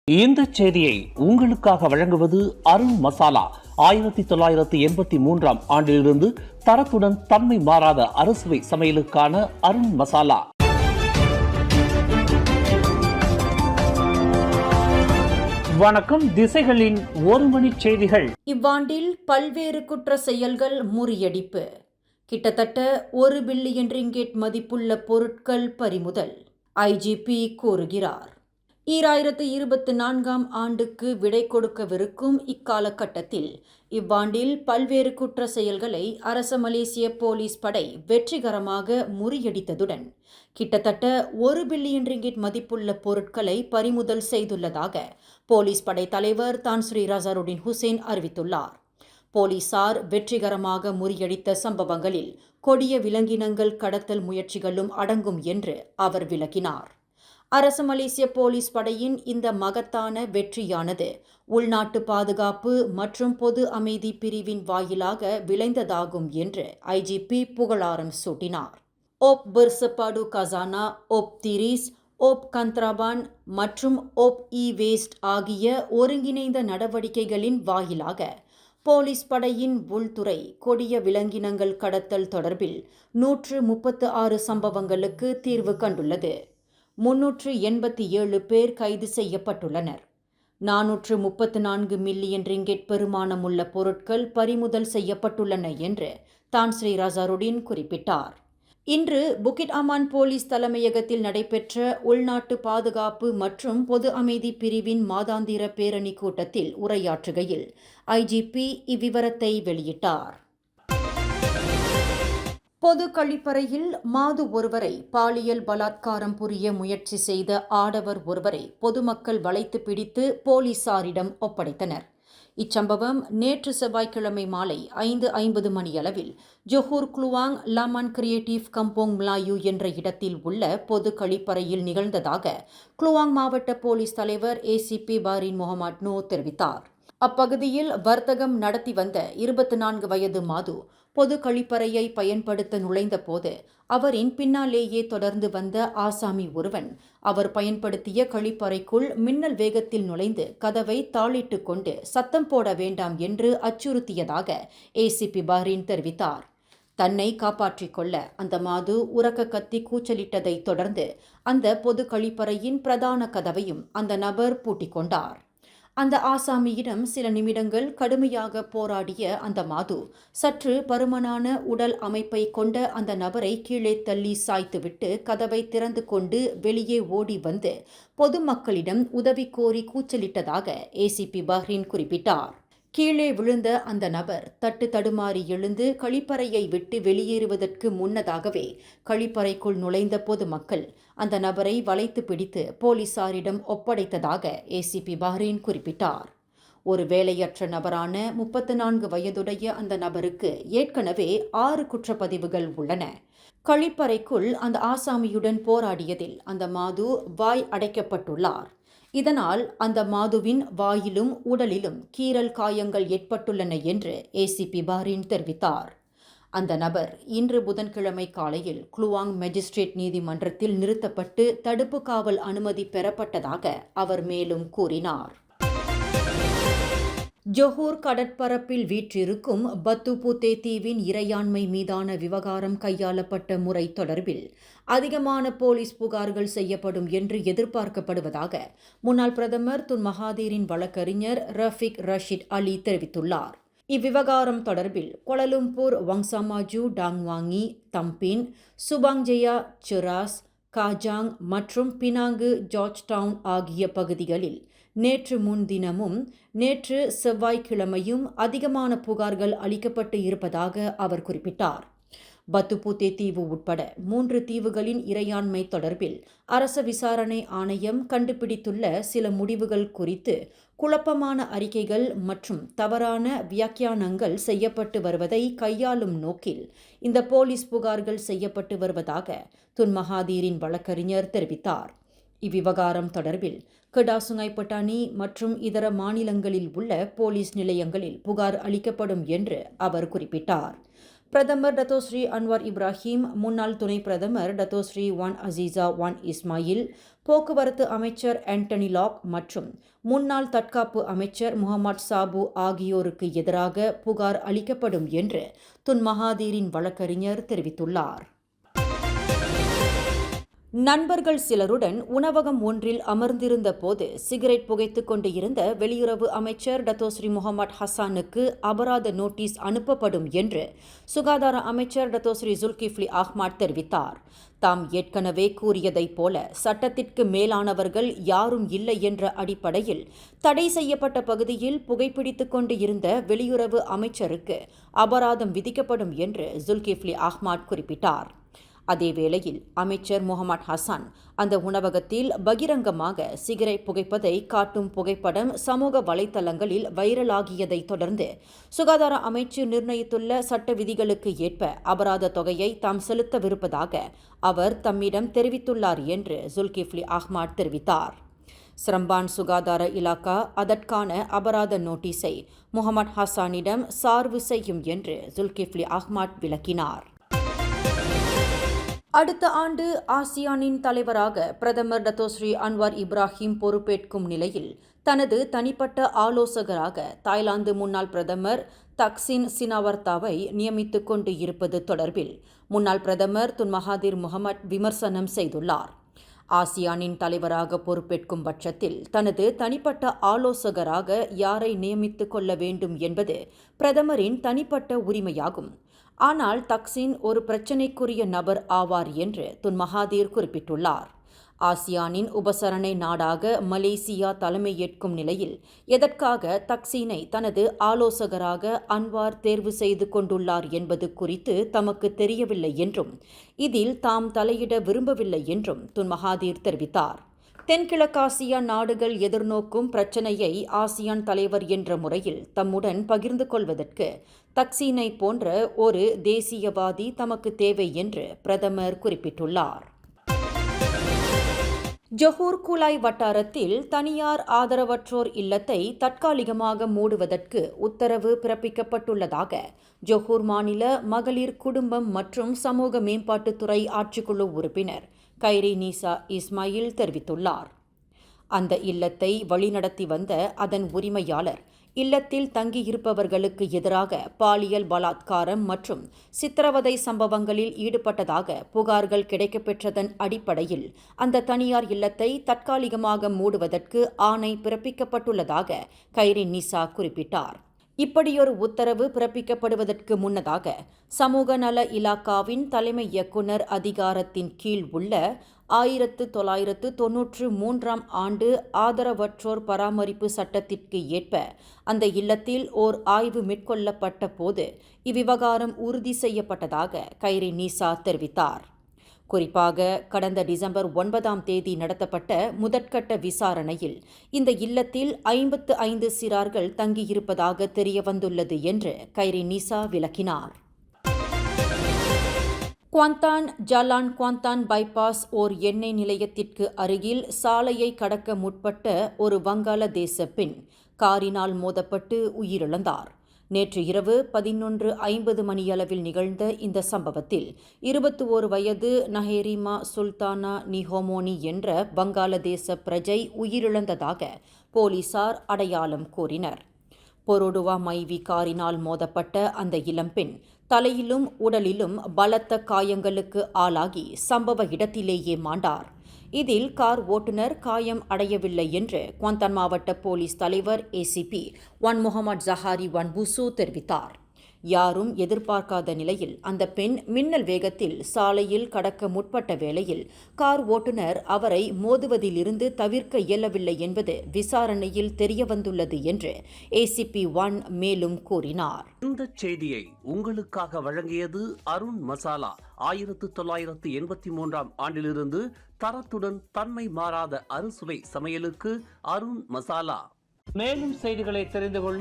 இந்த செய்தியை உங்களுக்காக வழங்குவது அருண் மசாலா. 1983 ஆண்டிலிருந்து தரத்துடன் தன்மை மாறாத அறுசுவை சமையலுக்கான அருண் மசாலா. வணக்கம். திசைகளின் ஒரு மணி செய்திகள். இவ்வாண்டில் பல்வேறு குற்ற செயல்கள் முறியடிப்பு. கிட்டத்தட்ட 1 பில்லியன் ரிங்கெட் மதிப்புள்ள பொருட்கள் பறிமுதல். ஐஜிபி கூறுகிறார். 2024 ஆண்டுக்கு விடை கொடுக்கவிருக்கும் இக்காலகட்டத்தில் இவ்வாண்டில் பல்வேறு குற்ற செயல்களை அரச மலேசிய போலீஸ் படை வெற்றிகரமாக முறியடித்ததுடன் கிட்டத்தட்ட 1 பில்லியன் ரிங்கிட் மதிப்புள்ள பொருட்களை பறிமுதல் செய்துள்ளதாக போலீஸ் படை தலைவர் தான் ஸ்ரீ ரசாருடின் ஹுசேன் அறிவித்துள்ளார். போலீசார் வெற்றிகரமாக முறியடித்த சம்பவங்களில் கொடிய விலங்கினங்கள் கடத்தல் முயற்சிகளும் அடங்கும் என்று அவர் விளக்கினார். அரச மலேசிய போலீஸ் படையின் இந்த மகத்தான வெற்றியானது உள்நாட்டு பாதுகாப்பு மற்றும் பொது அமைதி பிரிவின் வாயிலாக விளைந்ததாகும் என்று ஐஜிபி புகழாரம் சூட்டினார். ஓப் பெர்சபாடு கசானா, ஓப் திரிஸ், ஓப் கந்த்ராபான் மற்றும் ஓப் வேஸ்ட் ஆகிய ஒருங்கிணைந்த நடவடிக்கைகளின் வாயிலாக போலீஸ் படையின் உள்துறை கொடிய விலங்கினங்கள் கடத்தல் தொடர்பில் 136 சம்பவங்களுக்கு தீர்வு கண்டுள்ளது. 387 பேர் கைது செய்யப்பட்டுள்ளனர். 434 மில்லியன் ரிங்கெட் பெறுமானமுள்ள பொருட்கள் பறிமுதல் செய்யப்பட்டுள்ளன என்று தான் ஸ்ரீ ரசாருடின் குறிப்பிட்டார். இன்று புக்கிட் அமான் போலீஸ் தலைமையகத்தில் நடைபெற்ற உள்நாட்டு பாதுகாப்பு மற்றும் பொது அமைதி பிரிவின் மாதாந்திர பேரணி கூட்டத்தில் உரையாற்றுகையில் ஐஜிபி இவ்விவரத்தை வெளியிட்டார். பொது கழிப்பறையில் மாது ஒருவரை பாலியல் பலாத்காரம் புரிய முயற்சி செய்த ஆடவர் ஒருவரை பொதுமக்கள் வளைத்து பிடித்து போலீசாரிடம் ஒப்படைத்தனர். இச்சம்பவம் நேற்று செவ்வாய்க்கிழமை மாலை 5:50 மணியளவில் Johor Kluang Laman creative Kampung Melayu என்ற இடத்தில் உள்ள பொது கழிப்பறையில் நிகழ்ந்ததாக குளுவாங் மாவட்ட போலீஸ் தலைவர் ஏசிபி பாரின் முகமது நோ தெரிவித்தார். அப்பகுதியில் வர்த்தகம் நடத்தி வந்த 24 வயது மாது பொது கழிப்பறையை பயன்படுத்த நுழைந்த போது அவரின் பின்னாலேயே தொடர்ந்து வந்த ஆசாமி ஒருவன் அவர் பயன்படுத்திய கழிப்பறைக்குள் மின்னல் வேகத்தில் நுழைந்து கதவை தாளிட்டு கொண்டு சத்தம் போட வேண்டாம் என்று அச்சுறுத்தியதாக ஏசிபி பாரின் தெரிவித்தார். தன்னை காப்பாற்றிக் கொள்ள அந்த மாது உரக்க கத்தி கூச்சலிட்டதை தொடர்ந்து அந்த பொது கழிப்பறையின் பிரதான கதவையும் அந்த நபர் பூட்டிக் கொண்டார். அந்த ஆசாமியிடம் சில நிமிடங்கள் கடுமையாக போராடிய அந்த மாது சற்று பருமனான உடல் அமைப்பை கொண்ட அந்த நபரை கீழே தள்ளி சாய்த்துவிட்டு கதவை திறந்து கொண்டு வெளியே ஓடி வந்து பொதுமக்களிடம் உதவி கோரி கூச்சலிட்டதாக ஏசிபி பஹ்ரீன் குறிப்பிட்டார். கீழே விழுந்த அந்த நபர் தட்டு தடுமாறி எழுந்து கழிப்பறையை விட்டு வெளியேறுவதற்கு முன்னதாகவே கழிப்பறைக்குள் நுழைந்த பொதுமக்கள் அந்த நபரை வளைத்து பிடித்து போலீசாரிடம் ஒப்படைத்ததாக ஏசிபி பஹ்ரீன் குறிப்பிட்டார். ஒரு வேலையற்ற நபரான 34 வயதுடைய அந்த நபருக்கு ஏற்கனவே 6 குற்றப்பதிவுகள் உள்ளன. கழிப்பறைக்குள் அந்த ஆசாமியுடன் போராடியதில் அந்த மாது வாய் அடைக்கப்பட்டுள்ளார். இதனால் அந்த மாதுவின் வாயிலும் உடலிலும் கீறல் காயங்கள் ஏற்பட்டுள்ளன என்று ஏசிபி பஹ்ரீன் தெரிவித்தார். அந்த நபர் இன்று புதன்கிழமை காலையில் குளுவாங் மேஜிஸ்ட்ரேட் நீதிமன்றத்தில் நிறுத்தப்பட்டு தடுப்பு காவல் அனுமதி பெறப்பட்டதாக அவர் மேலும் கூறினார். ஜொஹூர் கடற்பரப்பில் வீற்றிருக்கும் பத்துபூத்தே தீவின் இறையாண்மை மீதான விவகாரம் கையாளப்பட்ட முறை தொடர்பில் அதிகமான போலீஸ் புகார்கள் செய்யப்படும் என்று எதிர்பார்க்கப்படுவதாக முன்னாள் பிரதமர் துன் மகாதீரின் வழக்கறிஞர் ரஃபீக் ரஷீத் அலி தெரிவித்துள்ளார். இவ்விவகாரம் தொடர்பில் கோலாலம்பூர், வங்சாமாஜு, டாங்வாங்கி, தம்பின், சுபாங்ஜயா, சிராஸ், காஜாங் மற்றும் பினாங்கு, ஜார்ஜ் டவுன் ஆகிய பகுதிகளில் நேற்று முன்தினமும் நேற்று செவ்வாய்க்கிழமையும் அதிகமான புகார்கள் அளிக்கப்பட்டு இருப்பதாக அவர் குறிப்பிட்டார். பத்துபூத்தே தீவு உட்பட 3 தீவுகளின் இறையாண்மை தொடர்பில் அரச விசாரணை ஆணையம் கண்டுபிடித்துள்ள சில முடிவுகள் குறித்து குழப்பமான அறிக்கைகள் மற்றும் தவறான வியாக்கியானங்கள் செய்யப்பட்டு வருவதை கையாளும் நோக்கில் இந்த போலீஸ் புகார்கள் செய்யப்பட்டு வருவதாக துன் மகாதீரின் வழக்கறிஞர் தெரிவித்தார். இவ்விவகாரம் தொடர்பில் கெடாசுங்காய் பட்டாணி மற்றும் இதர மாநிலங்களில் உள்ள போலீஸ் நிலையங்களில் புகார் அளிக்கப்படும் என்று அவர் குறிப்பிட்டார். பிரதமர் டத்தோஸ்ரீ அன்வார் இப்ராஹிம், முன்னாள் துணை பிரதமர் டத்தோஸ்ரீ வான் அசீசா வான் இஸ்மாயில், போக்குவரத்து அமைச்சர் ஆண்டனி லாக் மற்றும் முன்னாள் தற்காப்பு அமைச்சர் முகமது சாபு ஆகியோருக்கு எதிராக புகார் அளிக்கப்படும் என்று துன் மகாதீரின் வழக்கறிஞர் தெரிவித்துள்ளார். நண்பர்கள் சிலருடன் உணவகம் ஒன்றில் அமர்ந்திருந்த போது சிகரெட் புகைத்துக் கொண்டு இருந்த வெளியுறவு அமைச்சர் டத்தோஸ்ரீ முகமது ஹசானுக்கு அபராத நோட்டீஸ் அனுப்பப்படும் என்று சுகாதார அமைச்சர் டத்தோஸ்ரீ ஜுல்கிஃப்லி அஹ்மத் தெரிவித்தார். தாம் ஏற்கனவே கூறியதைப் போல சட்டத்திற்கு மேலானவர்கள் யாரும் இல்லை என்ற அடிப்படையில் தடை செய்யப்பட்ட பகுதியில் புகைப்பிடித்துக் கொண்டு இருந்த வெளியுறவு அமைச்சருக்கு அபராதம் விதிக்கப்படும் என்று ஜுல்கிஃப்லி அஹ்மத் குறிப்பிட்டார். அதேவேளையில் அமைச்சர் முகமது ஹசான் அந்த உணவகத்தில் பகிரங்கமாக சிகரெட் புகைப்பதை காட்டும் புகைப்படம் சமூக வலைதளங்களில் வைரலாகியதை தொடர்ந்து சுகாதார அமைச்சு நிர்ணயித்துள்ள சட்ட விதிகளுக்கு ஏற்ப அபராத தொகையை தாம் செலுத்தவிருப்பதாக அவர் தம்மிடம் தெரிவித்துள்ளார் என்று ஜுல்கிஃப்லி அஹ்மத் தெரிவித்தார். ஸ்ரம்பான் சுகாதார இலாக்கா அதற்கான அபராத நோட்டீஸை முகமது ஹசானிடம் சார்பு செய்யும் என்று ஜுல்கிஃப்லி அஹ்மத் விளக்கினார். அடுத்த ஆண்டு ஆசியானின் தலைவராக பிரதமர் டத்தோஸ்ரீ அன்வார் இப்ராஹிம் பொறுப்பேற்கும் நிலையில் தனது தனிப்பட்ட ஆலோசகராக தாய்லாந்து முன்னாள் பிரதமர் தக்சின் சினாவர்தாவை நியமித்துக் கொண்டு இருப்பது தொடர்பில் முன்னாள் பிரதமர் துன் மகாதீர் முகமது விமர்சனம் செய்துள்ளார். ஆசியானின் தலைவராக பொறுப்பேற்கும் பட்சத்தில் தனது தனிப்பட்ட ஆலோசகராக யாரை நியமித்துக் கொள்ள வேண்டும் என்பது பிரதமரின் தனிப்பட்ட உரிமையாகும். ஆனால் தக்சின் ஒரு பிரச்சினைக்குரிய நபர் ஆவார் என்று துன் மகாதீர் குறிப்பிட்டுள்ளார். ஆசியானின் உபசரணை நாடாக மலேசியா தலைமையேற்கும் நிலையில் எதற்காக தக்சீனை தனது ஆலோசகராக அன்வார் தேர்வு செய்து கொண்டுள்ளார் என்பது குறித்து தமக்கு தெரியவில்லை என்றும் இதில் தாம் தலையிட விரும்பவில்லை என்றும் துன் மகாதீர் தெரிவித்தார். தென்கிழக்காசியா நாடுகள் எதிர்நோக்கும் பிரச்சினையை ஆசியான் தலைவர் என்ற முறையில் தம்முடன் பகிர்ந்து கொள்வதற்கு தக்சீனை போன்ற ஒரு தேசியவாதி தமக்கு தேவை என்று பிரதமர் குறிப்பிட்டுள்ளார். ஜொஹூர் குலாய் வட்டாரத்தில் தனியார் ஆதரவற்றோர் இல்லத்தை தற்காலிகமாக மூடுவதற்கு உத்தரவு பிறப்பிக்கப்பட்டுள்ளதாக ஜொஹூர் மாநில மகளிர் குடும்பம் மற்றும் சமூக மேம்பாட்டுத்துறை ஆட்சிக்குழு உறுப்பினர் கைரி நீசா இஸ்மாயில் தெரிவித்துள்ளார். அந்த இல்லத்தை வழிநடத்தி வந்த அதன் உரிமையாளர் இல்லத்தில் தங்கியிருப்பவர்களுக்கு எதிராக பாலியல் பலாத்காரம் மற்றும் சித்திரவதை சம்பவங்களில் ஈடுபட்டதாக புகார்கள் கிடைக்கப்பெற்றதன் அடிப்படையில் அந்த தனியார் இல்லத்தை தற்காலிகமாக மூடுவதற்கு ஆணை பிறப்பிக்கப்பட்டுள்ளதாக கைரி நிசா குறிப்பிட்டார். இப்படியொரு உத்தரவு பிறப்பிக்கப்படுவதற்கு முன்னதாக சமூக நல இலாக்காவின் தலைமை இயக்குனர் அதிகாரத்தின் கீழ் உள்ள 1993 ஆண்டு ஆதரவற்றோர் பராமரிப்பு சட்டத்திற்கு ஏற்ப அந்த இல்லத்தில் ஓர் ஆய்வு மேற்கொள்ளப்பட்ட போது இவ்விவகாரம் உறுதி செய்யப்பட்டதாக கைரி நீசா தெரிவித்தார். குறிப்பாக கடந்த டிசம்பர் 9 நடத்தப்பட்ட முதற்கட்ட விசாரணையில் இந்த இல்லத்தில் 55 சிறார்கள் தங்கியிருப்பதாக தெரியவந்துள்ளது என்று கைரி நீசா விளக்கினார். குவாந்தான் ஜலான் குவாந்தான் பைபாஸ் ஓர் எண்ணெய் நிலையத்திற்கு அருகில் சாலையை கடக்க முற்பட்ட ஒரு வங்காளதேச பெண் காரினால் மோதப்பட்டு உயிரிழந்தார். நேற்று இரவு 11:50 மணியளவில் நிகழ்ந்த இந்த சம்பவத்தில் 21 வயது நஹேரிமா சுல்தானா நிஹோமோனி என்ற வங்காளதேச பிரஜை உயிரிழந்ததாக போலீசார் அடையாளம் கூறினர். பொரோடுவா மைவி காரினால் மோதப்பட்ட அந்த இளம்பெண் தலையிலும் உடலிலும் பலத்த காயங்களுக்கு ஆளாகி சம்பவ இடத்திலேயே மாண்டார். இதில் கார் ஓட்டுநர் காயம் அடையவில்லை என்று குவாந்தான் மாவட்ட போலீஸ் தலைவர் ஏசிபி வான் முகமது ஜஹாரி வான் புசு தெரிவித்தார். யாரும் எதிர்பார்க்காத நிலையில் அந்த பெண் மின்னல் வேகத்தில் சாலையில் கடக்க முற்பட்ட வேளையில் கார் ஓட்டுநர் அவரை மோதுவதிலிருந்து தவிர்க்க இயலவில்லை என்பது விசாரணையில் தெரியவந்துள்ளது என்று ஏசிபி வான் மேலும் கூறினார். இந்த செய்தியை உங்களுக்காக வழங்கியது அருண் மசாலா. 1983 ஆண்டிலிருந்து தரத்துடன் தன்மை மாறாத அறுசுவை சமையலுக்கு அருண் மசாலா. மேலும் செய்திகளை தெரிந்து கொள்ள